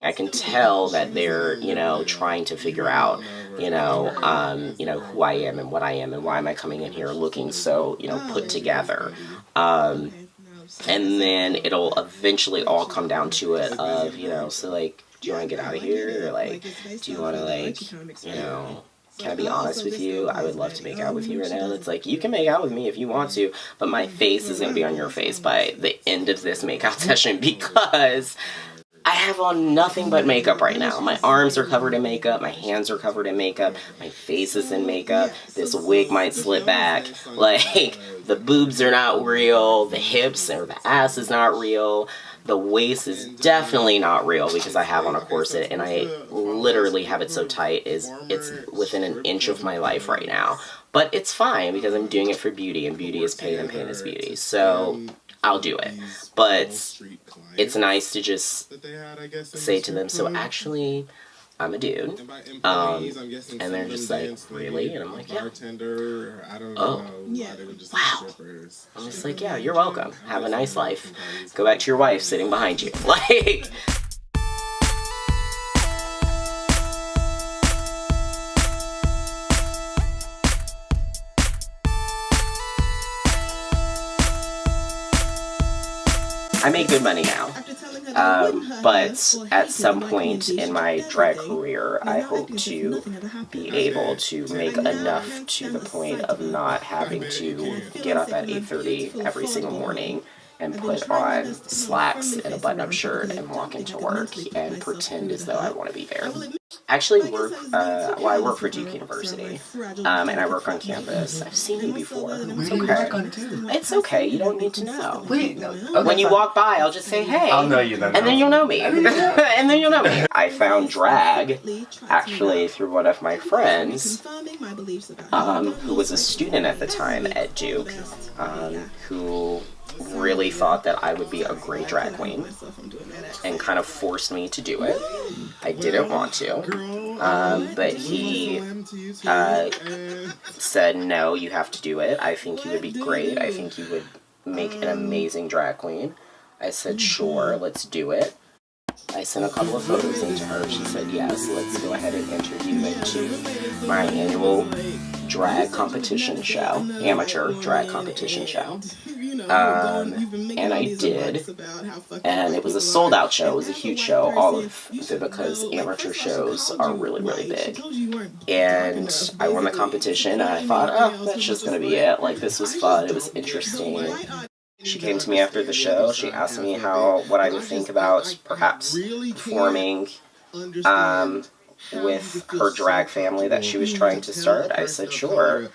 I can tell that they're, trying to figure out, who I am and what I am and why am I coming in here looking so, put together. Um, and then it'll eventually all come down to it of, so like, do you want to get out of here? Or like, do you want to like, can I be honest with you? I would love to make out with you right now. And it's like, you can make out with me if you want to, but my face is going to be on your face by the end of this makeout session because I have on nothing but makeup right now. My arms are covered in makeup, my hands are covered in makeup, my face is in makeup, this wig might slip back, like, the boobs are not real, the hips or the ass is not real, the waist is definitely not real because I have on a corset and I literally have it so tight it's within an inch of my life right now. But it's fine because I'm doing it for beauty and beauty is pain and pain is beauty. So I'll do it. But it's nice to just say to them, so actually, I'm a dude. And they're just like, really? And I'm like, yeah. Oh, wow. I'm just like, yeah, you're welcome. Have a nice life. Go back to your wife sitting behind you. Like... I make good money now, but at some point in my drag career, I hope to be able to make enough to the point of not having to get up at 8:30 every single morning and put on slacks and a button-up shirt and walk into work and pretend as though I want to be there. I actually work, I work for Duke University, and I work on campus. I've seen you before. It's okay. It's okay, you don't need to know. Wait, no. Okay, when you walk by, I'll just say, hey. I'll know you then. And then you'll know me. And then you'll know me. I found drag, actually, through one of my friends, who was a student at the time at Duke, who really thought that I would be a great drag queen and kind of forced me to do it. I didn't want to, but he said, no, you have to do it. I think you would be great. I think you would make an amazing drag queen. I said, sure, let's do it. I sent a couple of photos into her. She said, yes, let's go ahead and enter you into my annual drag competition show, amateur drag competition show. And I did, and it was a sold-out show. It was a huge show, all of it, because amateur shows are really, really big. And I won the competition, and I thought, oh, that's just gonna be it. Like, this was fun, it was interesting. She came to me after the show. She asked me what I would think about perhaps performing with her drag family that she was trying to start. I said, sure.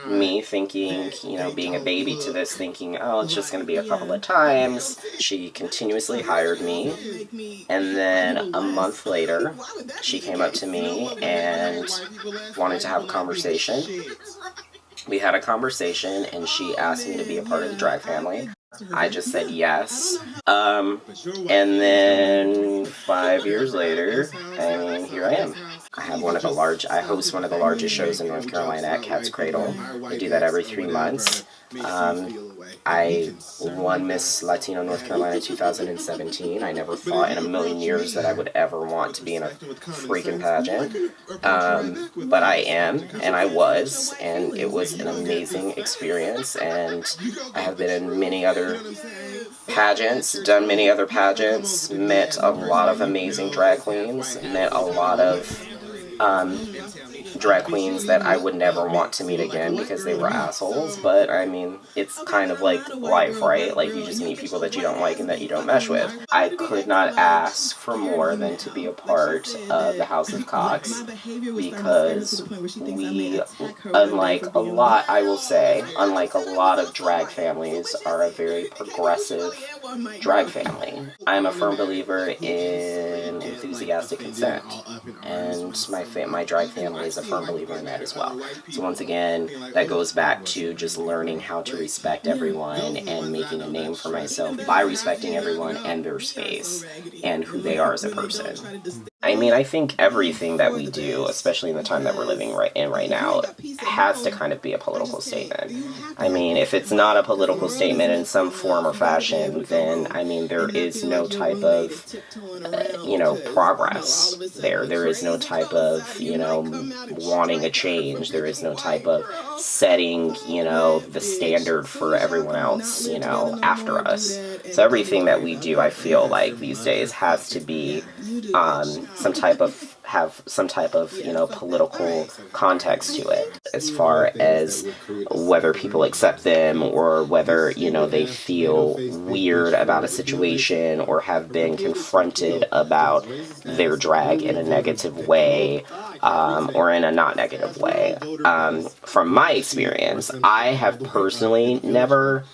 Me thinking, being a baby to this, thinking, oh, it's just going to be a couple of times. She continuously hired me. And then a month later, she came up to me and wanted to have a conversation. We had a conversation, and she asked me to be a part of the drag family. I just said yes. And then 5 years later, here I am. I host one of the largest shows in North Carolina at Cat's Cradle. I do that every 3 months. I won Miss Latino North Carolina 2017. I never thought in a million years that I would ever want to be in a freaking pageant. But I am, and I was, and it was an amazing experience, and I have been in many other pageants, done many other pageants, met a lot of amazing drag queens, met a lot of drag queens that I would never want to meet again because they were assholes, but it's kind of like life, right? Like, you just meet people that you don't like and that you don't mesh with. I could not ask for more than to be a part of the House of Cox because we, unlike a lot of drag families, are a very progressive drag family. I'm a firm believer in enthusiastic consent, and my drag family is a firm believer in that as well. So once again, that goes back to just learning how to respect everyone and making a name for myself by respecting everyone and their space and who they are as a person. I mean, I think everything that we do, especially in the time that we're living right now, has to kind of be a political statement. I mean, if it's not a political statement in some form or fashion, then, I mean, there is no type of, progress there. There is no type of, wanting a change. There is no type of setting, the standard for everyone else, after us. So everything that we do, I feel like these days has to be some type of political context to it, as far as whether people accept them or whether they feel weird about a situation or have been confronted about their drag in a negative way, or in a not negative way. From my experience, I have personally never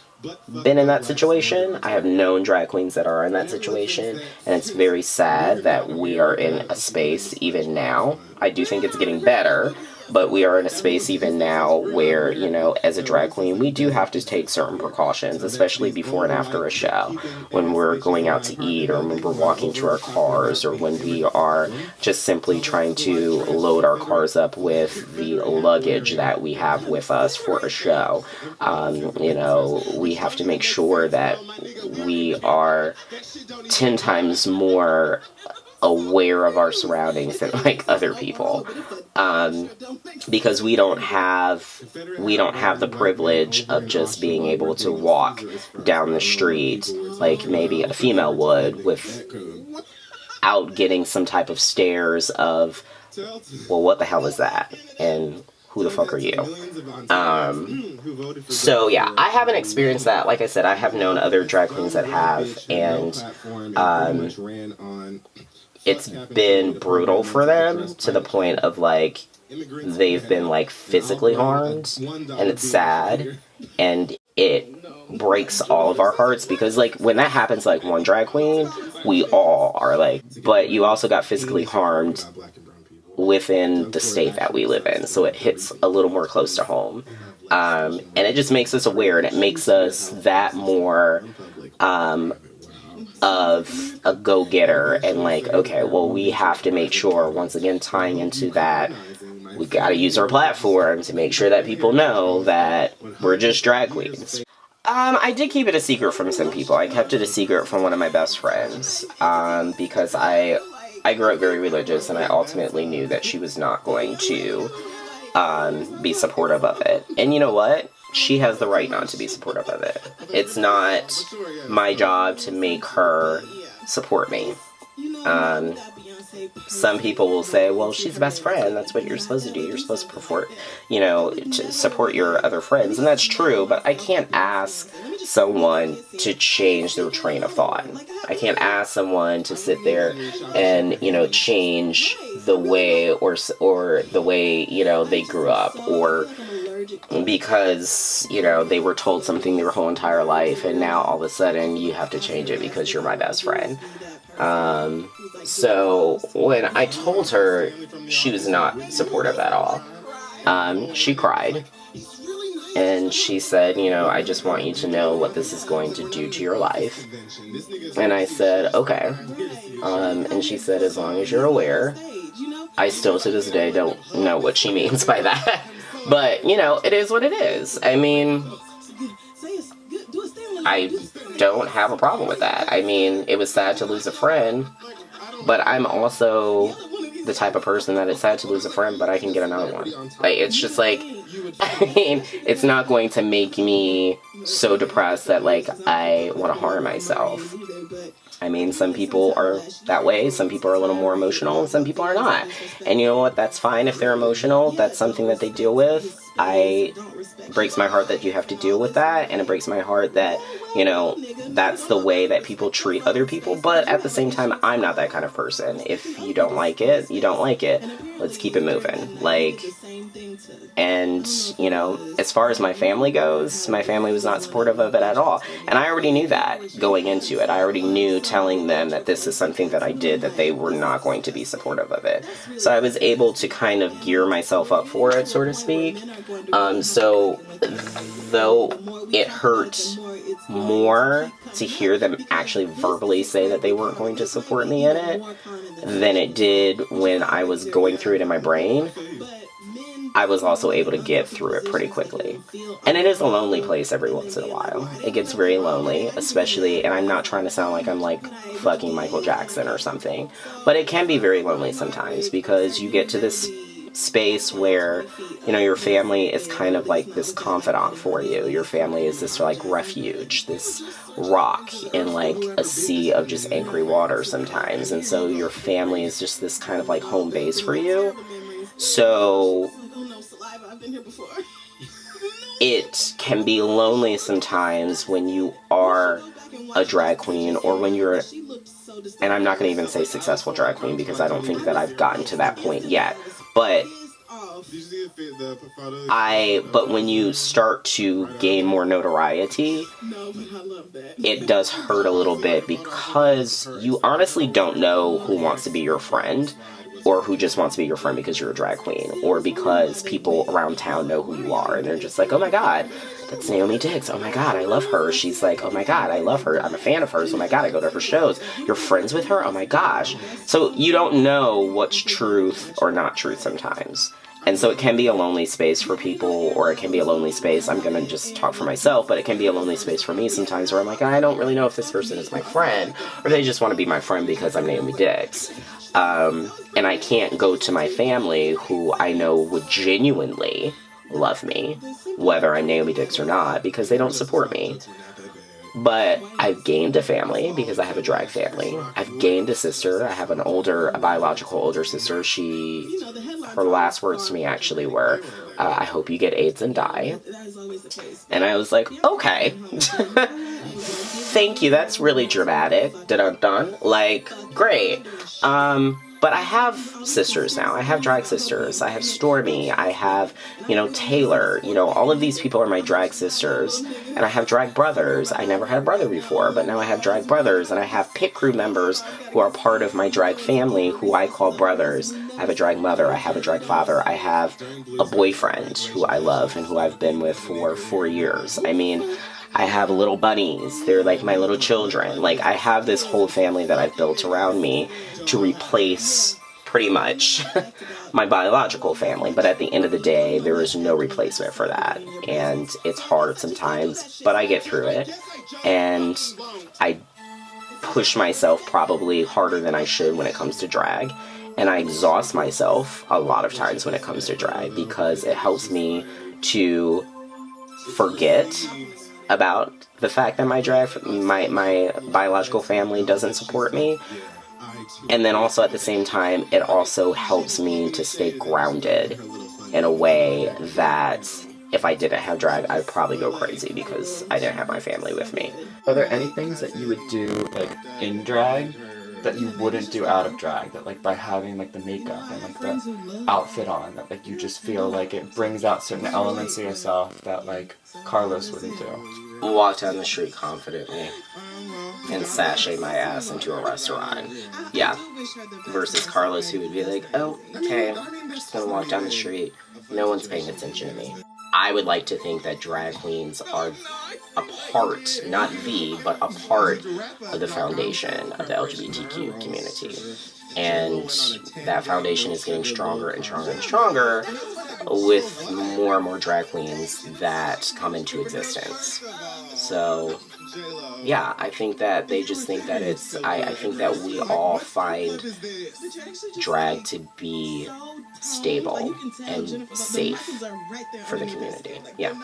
been in that situation. I have known drag queens that are in that situation, and it's very sad that we are in a space even now. I do think it's getting better, but we are in a space even now where, as a drag queen, we do have to take certain precautions, especially before and after a show, when we're going out to eat, or when we're walking to our cars, or when we are just simply trying to load our cars up with the luggage that we have with us for a show. We have to make sure that we are 10 times more aware of our surroundings than like other people, because we don't have the privilege of just being able to walk down the street like maybe a female would, without getting some type of stares of, well, what the hell is that, and who the fuck are you? So yeah, I haven't experienced that. Like I said, I have known other drag queens that have, and it's been brutal for them, to the point of like they've been like physically harmed, and it's sad, and it breaks all of our hearts, because like when that happens to like one drag queen, we all are like, but you also got physically harmed within the state that we live in, so it hits a little more close to home, and it just makes us aware, and it makes us that more of a go-getter, and like, okay, well, we have to make sure, once again, tying into that, we gotta use our platform to make sure that people know that we're just drag queens. I did keep it a secret from some people. I kept it a secret from one of my best friends, because I grew up very religious, and I ultimately knew that she was not going to be supportive of it. And you know what? She has the right not to be supportive of it. It's not my job to make her support me. Some people will say, well, she's a best friend. That's what you're supposed to do. You're supposed to to support your other friends. And that's true, but I can't ask someone to change their train of thought. I can't ask someone to sit there and, change the way or the way, they grew up, or because, they were told something their whole entire life, and now all of a sudden you have to change it because you're my best friend. So when I told her, she was not supportive at all. She cried, and she said, I just want you to know what this is going to do to your life. And I said, okay. And she said, as long as you're aware. I still to this day don't know what she means by that. But, it is what it is. I mean, I don't have a problem with that. I mean, it was sad to lose a friend, but I'm also the type of person that it's sad to lose a friend, but I can get another one. Like, it's just like, I mean, it's not going to make me so depressed that, like, I want to harm myself. I mean, some people are that way, some people are a little more emotional, and some people are not. And you know what, that's fine if they're emotional, that's something that they deal with. It breaks my heart that you have to deal with that, and it breaks my heart that, that's the way that people treat other people, but at the same time, I'm not that kind of person. If you don't like it, you don't like it. Let's keep it moving. Like, and, as far as my family goes, my family was not supportive of it at all. And I already knew that going into it. I already knew, telling them that this is something that I did, that they were not going to be supportive of it. So I was able to kind of gear myself up for it, so to speak. So though it hurt more to hear them actually verbally say that they weren't going to support me in it than it did when I was going through it in my brain. I was also able to get through it pretty quickly. And it is a lonely place every once in a while. It gets very lonely, especially, and I'm not trying to sound like I'm like fucking Michael Jackson or something, but it can be very lonely sometimes because you get to this space where, you know, your family is kind of like this confidant for you. Your family is this like refuge, this rock in like a sea of just angry water sometimes. And so your family is just this kind of like home base for you. So it can be lonely sometimes when you are a drag queen or when you're, and I'm not going to even say successful drag queen because I don't think that I've gotten to that point yet, but when you start to gain more notoriety, it does hurt a little bit because you honestly don't know who wants to be your friend or who just wants to be your friend because you're a drag queen, or because people around town know who you are, and they're just like, oh my god, that's Naomi Dix, oh my god, I love her, she's like, oh my god, I love her, I'm a fan of hers, oh my god, I go to her shows, you're friends with her, oh my gosh. So you don't know what's truth or not truth sometimes. And so it can be a lonely space for people, or it can be a lonely space, I'm gonna just talk for myself, but it can be a lonely space for me sometimes where I'm like, I don't really know if this person is my friend, or they just want to be my friend because I'm Naomi Dix. And I can't go to my family who I know would genuinely love me, whether I'm Naomi Dix or not, because they don't support me. But I've gained a family because I have a drag family. I've gained a sister. I have a biological older sister. Her last words to me actually were, I hope you get AIDS and die. And I was like, okay. Thank you, that's really dramatic. Dun-dun-dun. Like, great. But I have sisters now. I have drag sisters. I have Stormy. I have, Taylor. All of these people are my drag sisters. And I have drag brothers. I never had a brother before, but now I have drag brothers. And I have pit crew members who are part of my drag family who I call brothers. I have a drag mother. I have a drag father. I have a boyfriend who I love and who I've been with for 4 years. I mean, I have little bunnies. They're like my little children. Like, I have this whole family that I've built around me to replace pretty much my biological family. But at the end of the day, there is no replacement for that. And it's hard sometimes, but I get through it. And I push myself probably harder than I should when it comes to drag. And I exhaust myself a lot of times when it comes to drag because it helps me to forget about the fact that my biological family doesn't support me. And then also at the same time, it also helps me to stay grounded in a way that if I didn't have drag, I'd probably go crazy because I didn't have my family with me. Are there any things that you would do, like, in drag that you wouldn't do out of drag? That, like, by having, like, the makeup and, like, the outfit on, that, like, you just feel like it brings out certain elements of yourself that, like, Carlos wouldn't do? Walk down the street confidently and sashay my ass into a restaurant. Yeah. Versus Carlos, who would be like, oh, okay, I'm just gonna walk down the street. No one's paying attention to me. I would like to think that drag queens are a part, not the, but a part of the foundation of the LGBTQ community. And that foundation is getting stronger and stronger and stronger with more and more drag queens that come into existence. So, yeah, I think that they just think that I think that we all find drag to be stable and safe for the community. Yeah.